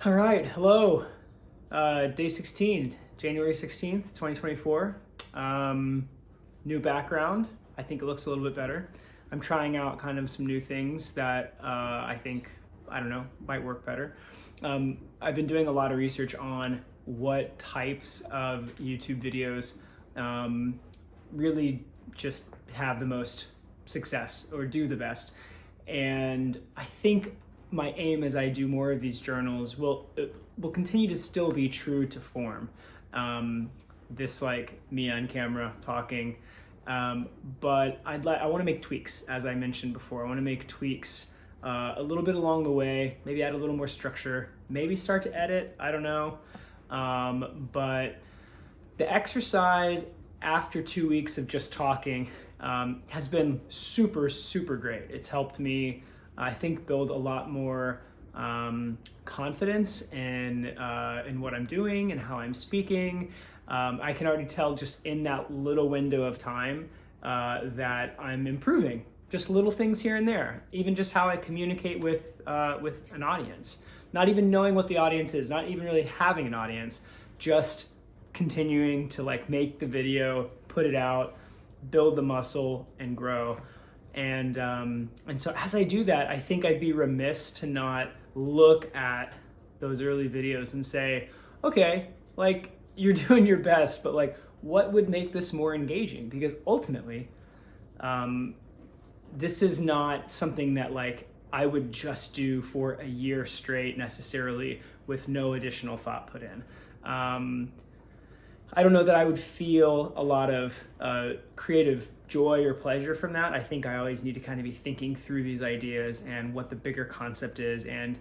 All right, hello. Day 16, January 16th, 2024. New background. I think it looks a little bit better. I'm trying out kind of some new things that I think, I don't know, might work better. I've been doing a lot of research on what types of YouTube videos really just have the most success or do the best. And I think my aim as I do more of these journals will continue to still be true to form. This like me on camera talking, but I want to make tweaks, as I mentioned before. I want to make tweaks a little bit along the way, maybe add a little more structure, maybe start to edit, I don't know. But the exercise after 2 weeks of just talking has been super, super great. It's helped me, I think, build a lot more confidence in what I'm doing and how I'm speaking. I can already tell just in that little window of time that I'm improving. Just little things here and there. Even just how I communicate with an audience. Not even knowing what the audience is, not even really having an audience, just continuing to like make the video, put it out, build the muscle and grow. And so as I do that, I think I'd be remiss to not look at those early videos and say, okay, like you're doing your best, but like what would make this more engaging? Because ultimately, this is not something that like I would just do for a year straight necessarily with no additional thought put in. I don't know that I would feel a lot of creative joy or pleasure from that. I think I always need to kind of be thinking through these ideas and what the bigger concept is. And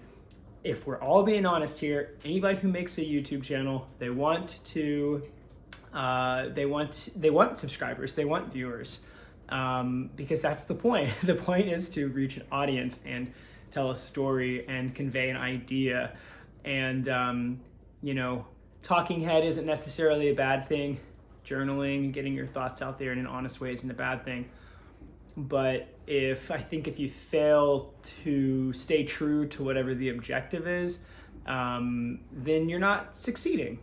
if we're all being honest here, anybody who makes a YouTube channel, they want subscribers, they want viewers, because that's the point. The point is to reach an audience and tell a story and convey an idea. And talking head isn't necessarily a bad thing. Journaling, getting your thoughts out there in an honest way isn't a bad thing. But if you fail to stay true to whatever the objective is, then you're not succeeding,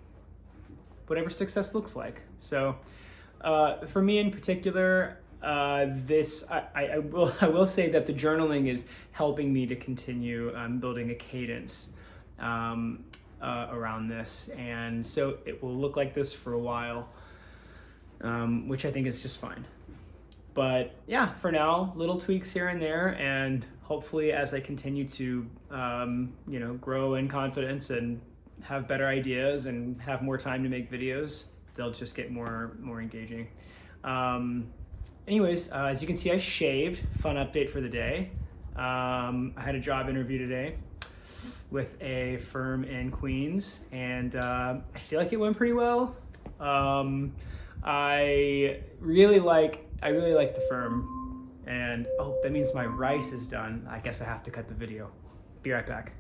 whatever success looks like. So for me in particular, I will say that the journaling is helping me to continue building a cadence around this, and so it will look like this for a while, which I think is just fine. But yeah, for now, little tweaks here and there, and hopefully as I continue to grow in confidence and have better ideas and have more time to make videos, they'll just get more engaging. Anyways, as you can see, I shaved. Fun update for the day. I had a job interview today with a firm in Queens, and I feel like it went pretty well. I really like the firm, and oh, that means my rice is done. I guess I have to cut the video. Be right back.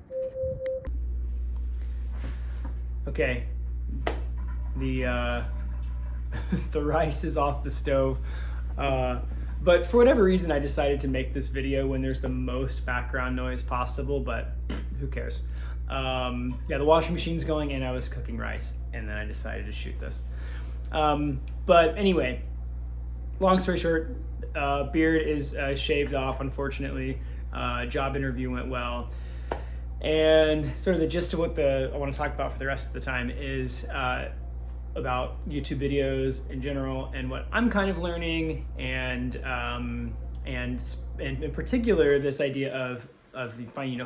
Okay, the the rice is off the stove. But for whatever reason, I decided to make this video when there's the most background noise possible, but who cares? The washing machine's going and I was cooking rice, and then I decided to shoot this. But anyway, long story short, beard is shaved off, unfortunately. Job interview went well. And sort of the gist of what I want to talk about for the rest of the time is about YouTube videos in general and what I'm kind of learning, and in particular this idea of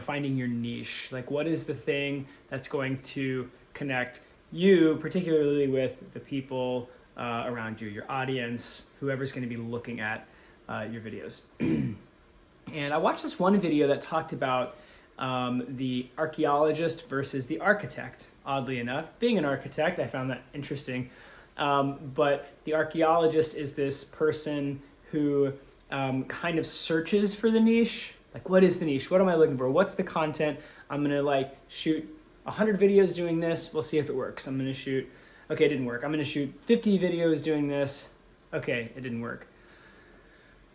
finding your niche. Like, what is the thing that's going to connect you particularly with the people around you, your audience, whoever's going to be looking at your videos. And I watched this one video that talked about the archaeologist versus the architect. Oddly enough, being an architect, I found that interesting. But the archaeologist is this person who kind of searches for the niche. Like, what is the niche? What am I looking for? What's the content? I'm gonna like shoot 100 videos doing this. We'll see if it works. I'm gonna shoot, okay, it didn't work. I'm gonna shoot 50 videos doing this. Okay, it didn't work.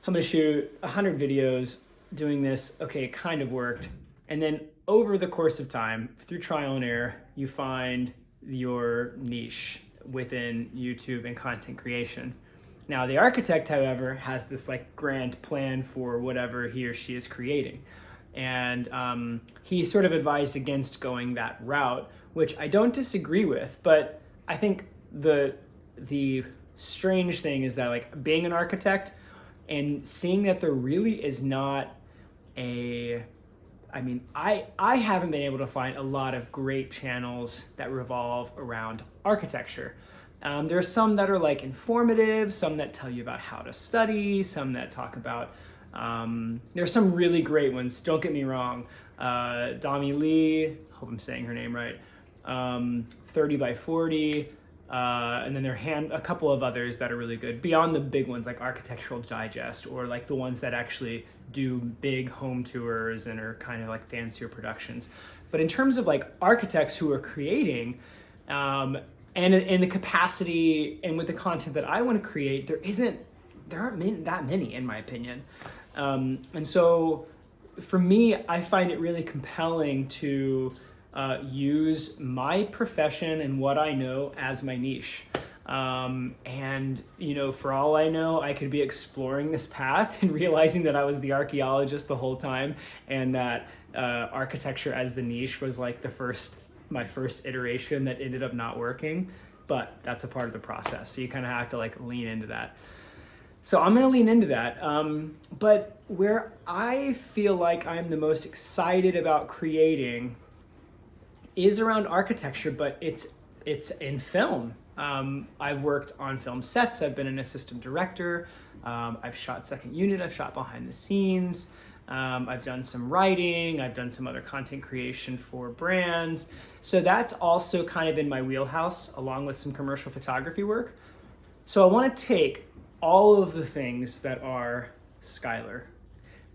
I'm gonna shoot 100 videos doing this. Okay, it kind of worked. And then over the course of time, through trial and error, you find your niche within YouTube and content creation. Now, the architect, however, has this like grand plan for whatever he or she is creating. And he sort of advised against going that route, which I don't disagree with, but I think the strange thing is that like being an architect and seeing that there really is not I haven't been able to find a lot of great channels that revolve around architecture. There are some that are like informative, some that tell you about how to study, some that talk about, there's some really great ones, don't get me wrong. Dami Lee, hope I'm saying her name right, 30 by 40, and then there are a couple of others that are really good beyond the big ones like Architectural Digest, or like the ones that actually do big home tours and are kind of like fancier productions. But in terms of like architects who are creating, and in the capacity and with the content that I want to create, there aren't that many in my opinion. And so for me, I find it really compelling to use my profession and what I know as my niche. And, you know, for all I know, I could be exploring this path and realizing that I was the archaeologist the whole time, and that architecture as the niche was like my first iteration that ended up not working. But that's a part of the process. So you kind of have to like lean into that. So I'm going to lean into that. But where I feel like I'm the most excited about creating is around architecture, but it's in film. I've worked on film sets. I've been an assistant director. I've shot second unit. I've shot behind the scenes. I've done some writing. I've done some other content creation for brands. So that's also kind of in my wheelhouse, along with some commercial photography work. So I want to take all of the things that are Skylar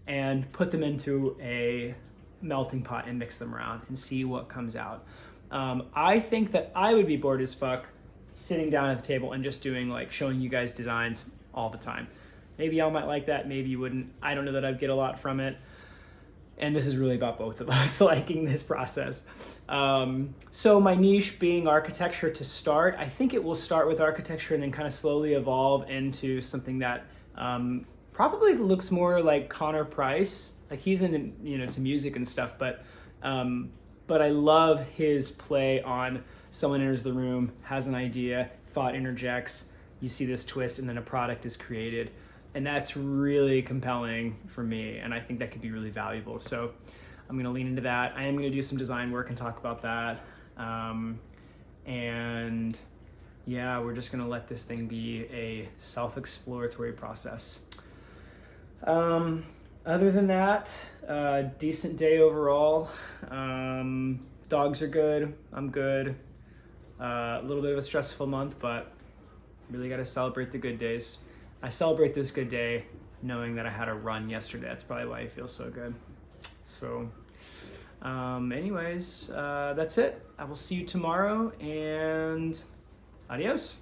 and put them into a melting pot and mix them around and see what comes out. I think that I would be bored as fuck sitting down at the table and just doing like showing you guys designs all the time. Maybe y'all might like that, maybe you wouldn't. I don't know that I'd get a lot from it. And this is really about both of us liking this process. So my niche being architecture to start, I think it will start with architecture and then kind of slowly evolve into something that probably looks more like Connor Price. Like he's into music and stuff, but I love his play on someone enters the room, has an idea, thought interjects, you see this twist, and then a product is created. And that's really compelling for me, and I think that could be really valuable. So I'm going to lean into that. I am going to do some design work and talk about that. And yeah, we're just going to let this thing be a self-exploratory process. Other than that, decent day overall. Dogs are good. I'm good. A little bit of a stressful month, but really got to celebrate the good days. I celebrate this good day knowing that I had a run yesterday. That's probably why I feel so good. So anyways, that's it. I will see you tomorrow, and adios.